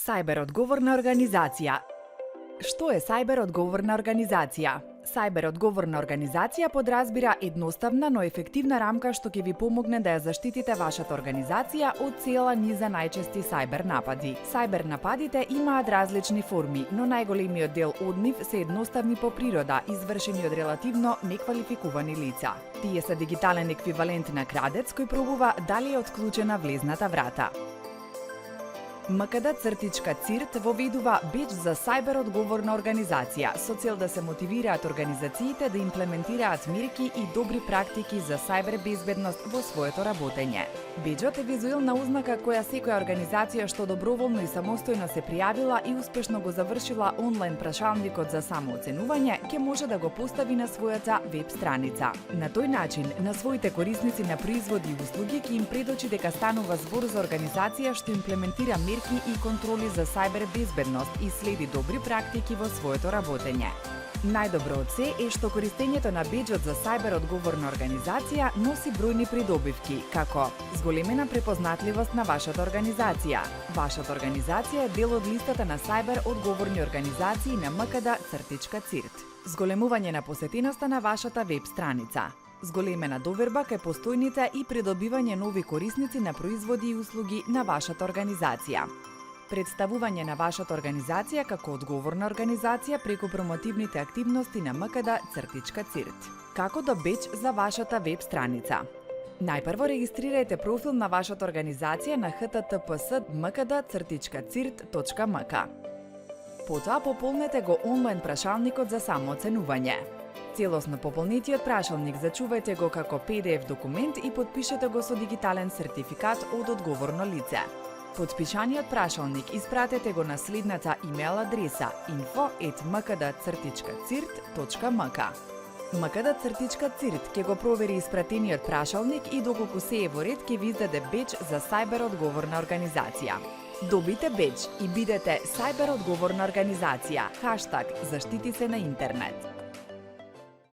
Сајбер одговорна организација. Што е сајбер одговорна организација? Сајбер одговорна организација подразбира едноставна, но ефективна рамка што ќе ви помогне да ја заштитите вашата организација од цела низа најчести сајбер напади. Сајбер нападите имаат различни форми, но најголемиот дел од нив се едноставни по природа, извршени од релативно неквалификувани лица. Тие се дигитален еквивалент на крадец кој пробува дали е отклучена влезната врата. МКД-ЦИРТ воведува беџ за сајбер одговорна организација со цел да се мотивираат организациите да имплементираат мерки и добри практики за сајбер безбедност во своето работење. Беџот е визуелна ознака која секоја организација што доброволно и самостојно се пријавила и успешно го завршила онлайн прашалникот за самооценување ќе може да го постави на својата веб страница. На тој начин, на своите корисници на производи и услуги ќе им предочи дека станува збор за организација што имплементира мерки и контроли за сајбер безбедност и следи добри практики во своето работење. Најдобро од се е што користењето на беџот за сајбер одговорна организација носи бројни придобивки, како зголемена препознатливост на вашата организација. Вашата организација е дел од листата на сајбер одговорни организации на МКД-ЦИРТ. Зголемување на посетеноста на вашата веб страница. Зголемена доверба кај постојните и придобивање нови корисници на производи и услуги на вашата организација. Представување на вашата организација како одговорна организација преку промотивните активности на МКД-ЦИРТ. Како да беџ за вашата веб страница? Најпрво регистрирајте профил на вашата организација на https mkd-cirt.mk. Потоа пополнете го онлайн прашалникот за самооценување. Целосно пополнетиот прашалник зачувајте го како PDF документ и подпишете го со дигитален сертификат од одговорно лице. Подпишаниот прашалник испратете го на следната имејл адреса info@mkd-cirt.mk. МКД-ЦИРТ ќе го провери испратениот прашалник и доколку се е во ред ќе ви издаде беџ за сајбер одговорна организација. Добите беџ и бидете сајбер одговорна организација. #заштити се на интернет.